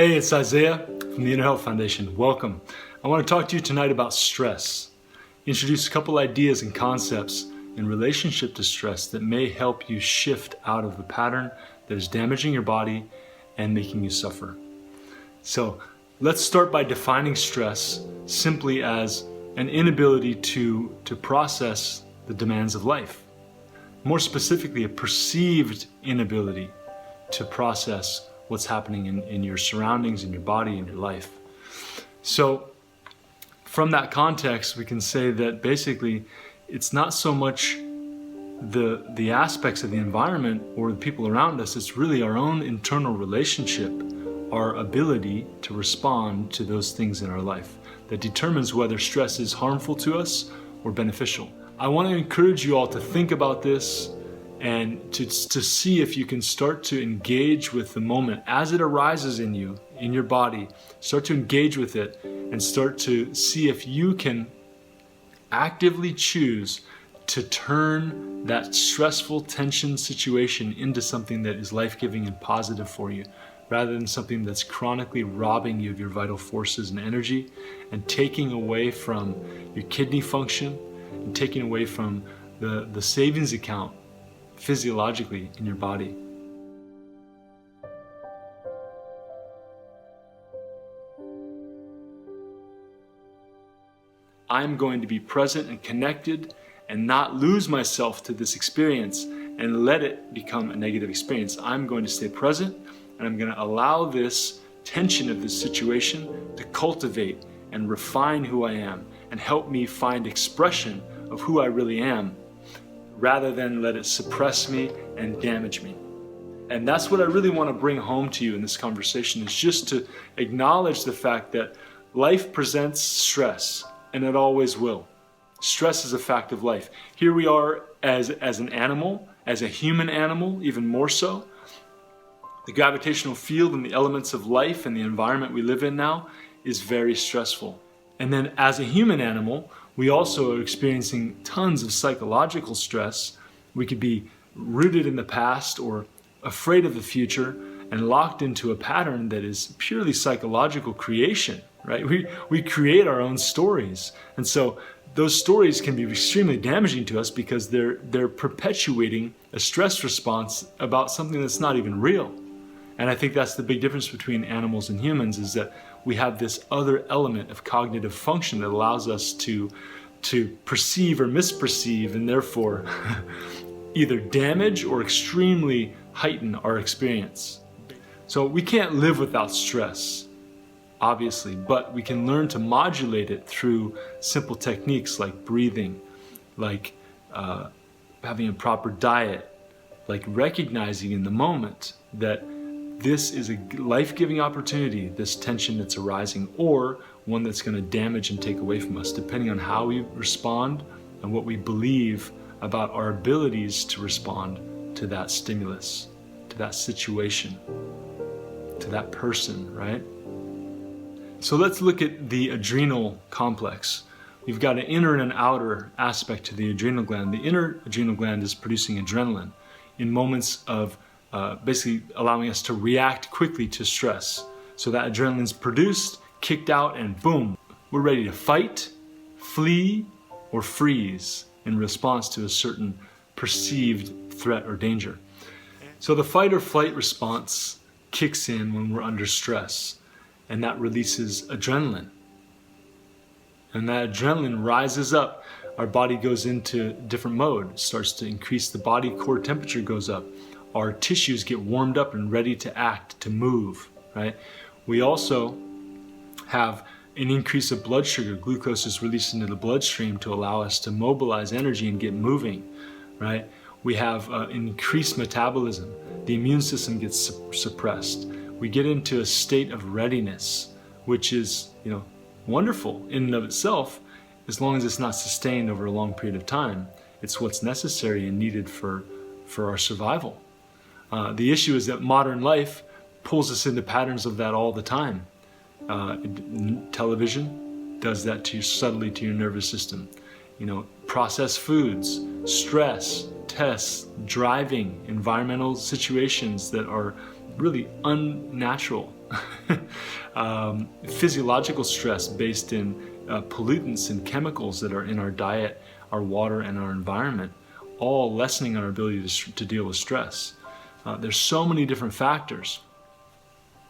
Hey, it's Isaiah from the Inner Health Foundation. Welcome. I want to talk to you tonight about stress. Introduce a couple ideas and concepts in relationship to stress that may help you shift out of the pattern that is damaging your body and making you suffer. So let's start by defining stress simply as an inability to process the demands of life. More specifically, a perceived inability to process what's happening in your surroundings, in your body, in your life. So from that context, we can say that basically it's not so much the aspects of the environment or the people around us, it's really our own internal relationship, our ability to respond to those things in our life that determines whether stress is harmful to us or beneficial. I want to encourage you all to think about this and to see if you can start to engage with the moment as it arises in you, in your body. Start to engage with it and start to see if you can actively choose to turn that stressful tension situation into something that is life-giving and positive for you, rather than something that's chronically robbing you of your vital forces and energy and taking away from your kidney function and taking away from the savings account physiologically in your body. I'm going to be present and connected and not lose myself to this experience and let it become a negative experience. I'm going to stay present and I'm going to allow this tension of this situation to cultivate and refine who I am and help me find expression of who I really am, rather than let it suppress me and damage me. And that's what I really want to bring home to you in this conversation, is just to acknowledge the fact that life presents stress, and it always will. Stress is a fact of life. Here we are as an animal, as a human animal, even more so. The gravitational field and the elements of life and the environment we live in now is very stressful. And then as a human animal, we also are experiencing tons of psychological stress. We could be rooted in the past or afraid of the future and locked into a pattern that is purely psychological creation, right? We create our own stories. And so those stories can be extremely damaging to us because they're perpetuating a stress response about something that's not even real. And I think that's the big difference between animals and humans, is that we have this other element of cognitive function that allows us to perceive or misperceive and therefore either damage or extremely heighten our experience. So we can't live without stress, obviously, but we can learn to modulate it through simple techniques like breathing, like having a proper diet, like recognizing in the moment that this is a life-giving opportunity, this tension that's arising, or one that's going to damage and take away from us, depending on how we respond and what we believe about our abilities to respond to that stimulus, to that situation, to that person, right? So let's look at the adrenal complex. We've got an inner and an outer aspect to the adrenal gland. The inner adrenal gland is producing adrenaline in moments of basically allowing us to react quickly to stress. So that adrenaline's produced, kicked out, and boom, we're ready to fight, flee, or freeze in response to a certain perceived threat or danger. So the fight or flight response kicks in when we're under stress, and that releases adrenaline. And that adrenaline rises up, our body goes into different mode, starts to increase, the body core temperature goes up, our tissues get warmed up and ready to act, to move, right? We also have an increase of blood sugar. Glucose is released into the bloodstream to allow us to mobilize energy and get moving, right? We have increased metabolism. The immune system gets suppressed. We get into a state of readiness, which is, wonderful in and of itself, as long as it's not sustained over a long period of time. It's what's necessary and needed for our survival. The issue is that modern life pulls us into patterns of that all the time. Television does that subtly to your nervous system. Processed foods, stress, tests, driving, environmental situations that are really unnatural physiological stress based in pollutants and chemicals that are in our diet, our water, and our environment, all lessening our ability to deal with stress. There's so many different factors.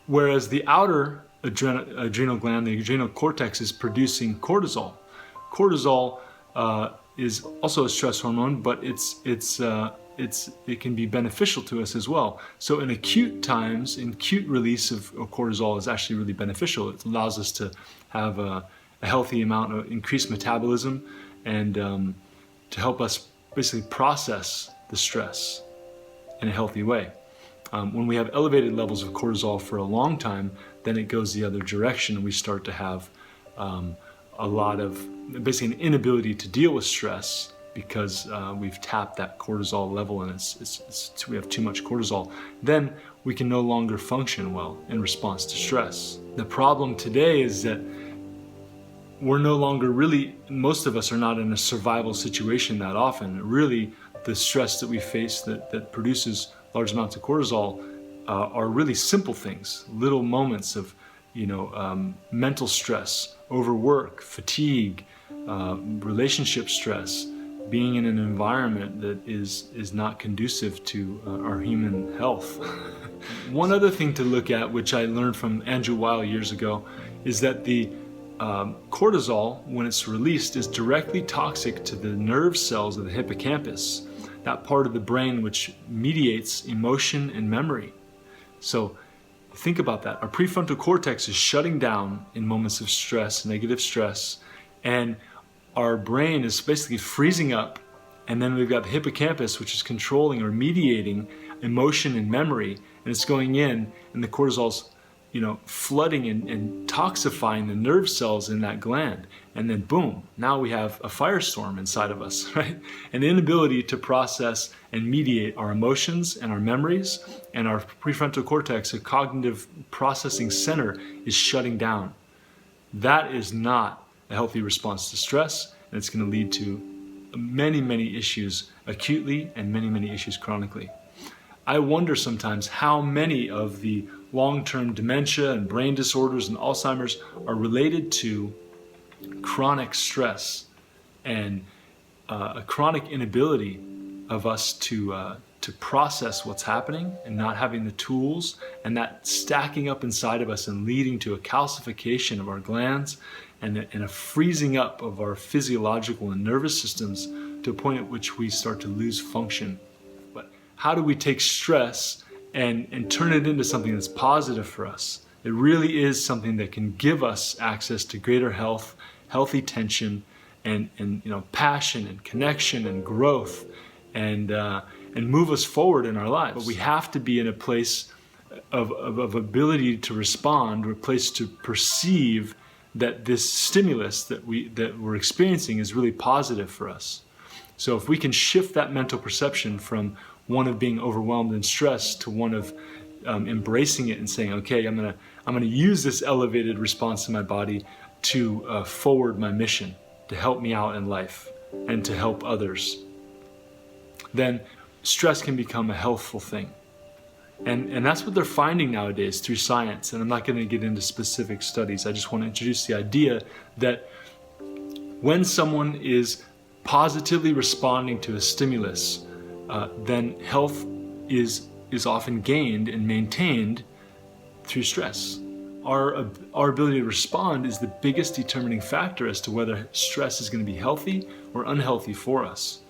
Whereas the outer adrenal gland, the adrenal cortex, is producing cortisol. Cortisol is also a stress hormone, but it can be beneficial to us as well. So in acute times, acute release of cortisol is actually really beneficial. It allows us to have a healthy amount of increased metabolism and to help us basically process the stress in a healthy way. When we have elevated levels of cortisol for a long time, then it goes the other direction. We start to have a lot of, basically an inability to deal with stress because we've tapped that cortisol level and we have too much cortisol. Then we can no longer function well in response to stress. The problem today is that we're no longer really, most of us are not in a survival situation that often. Really, the stress that we face that produces large amounts of cortisol are really simple things, little moments of mental stress, overwork, fatigue, relationship stress, being in an environment that is not conducive to our human health. One other thing to look at, which I learned from Andrew Weil years ago, is that the cortisol, when it's released, is directly toxic to the nerve cells of the hippocampus, that part of the brain which mediates emotion and memory. So think about that. Our prefrontal cortex is shutting down in moments of stress, negative stress, and our brain is basically freezing up. And then we've got the hippocampus, which is controlling or mediating emotion and memory, and it's going in, and the cortisol's flooding and toxifying the nerve cells in that gland. And then boom, now we have a firestorm inside of us, right? An inability to process and mediate our emotions and our memories, and our prefrontal cortex, a cognitive processing center, is shutting down. That is not a healthy response to stress, and it's going to lead to many, many issues acutely and many, many issues chronically. I wonder sometimes how many of the long-term dementia and brain disorders and Alzheimer's are related to chronic stress and a chronic inability of us to process what's happening and not having the tools, and that stacking up inside of us and leading to a calcification of our glands and a freezing up of our physiological and nervous systems to a point at which we start to lose function. But how do we take stress and turn it into something that's positive for us? It really is something that can give us access to greater health, healthy tension, and passion and connection and growth, and move us forward in our lives. But we have to be in a place of ability to respond, or a place to perceive that this stimulus that we're experiencing is really positive for us. So if we can shift that mental perception from one of being overwhelmed and stressed to one of embracing it and saying, okay, I'm gonna use this elevated response in my body to forward my mission, to help me out in life and to help others, then stress can become a healthful thing. And that's what they're finding nowadays through science. And I'm not going to get into specific studies. I just want to introduce the idea that when someone is positively responding to a stimulus, then health is often gained and maintained through stress. Our ability to respond is the biggest determining factor as to whether stress is going to be healthy or unhealthy for us.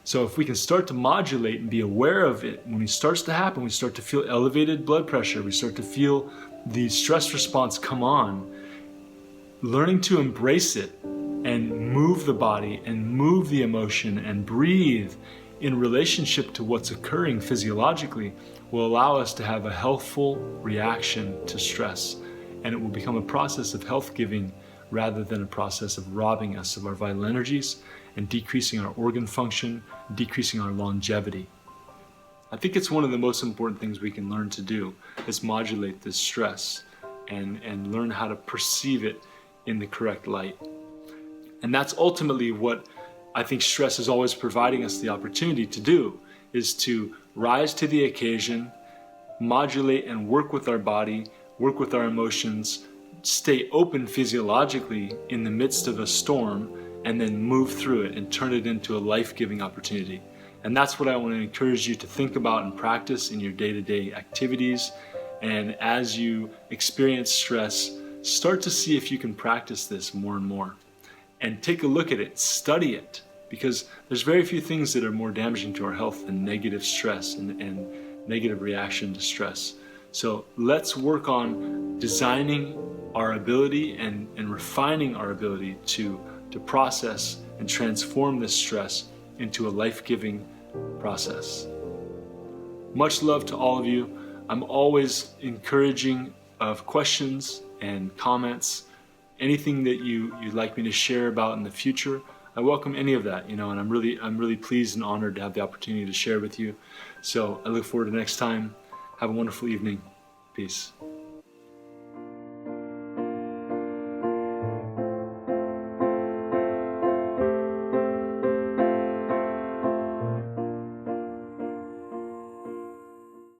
So if we can start to modulate and be aware of it, when it starts to happen, we start to feel elevated blood pressure, we start to feel the stress response come on, learning to embrace it and move the body and move the emotion and breathe in relationship to what's occurring physiologically will allow us to have a healthful reaction to stress. And it will become a process of health giving rather than a process of robbing us of our vital energies and decreasing our organ function, decreasing our longevity. I think it's one of the most important things we can learn to do is modulate this stress and learn how to perceive it in the correct light. And that's ultimately what I think stress is always providing us the opportunity to do, is to rise to the occasion, modulate and work with our body work with our emotions, stay open physiologically in the midst of a storm, and then move through it and turn it into a life-giving opportunity. And that's what I want to encourage you to think about and practice in your day-to-day activities. And as you experience stress, start to see if you can practice this more and more. And take a look at it, study it, because there's very few things that are more damaging to our health than negative stress and negative reaction to stress. So let's work on designing our ability and refining our ability to process and transform this stress into a life-giving process. Much love to all of you. I'm always encouraging of questions and comments, anything that you'd like me to share about in the future. I welcome any of that, and I'm really pleased and honored to have the opportunity to share with you. So I look forward to next time. Have a wonderful evening. Peace.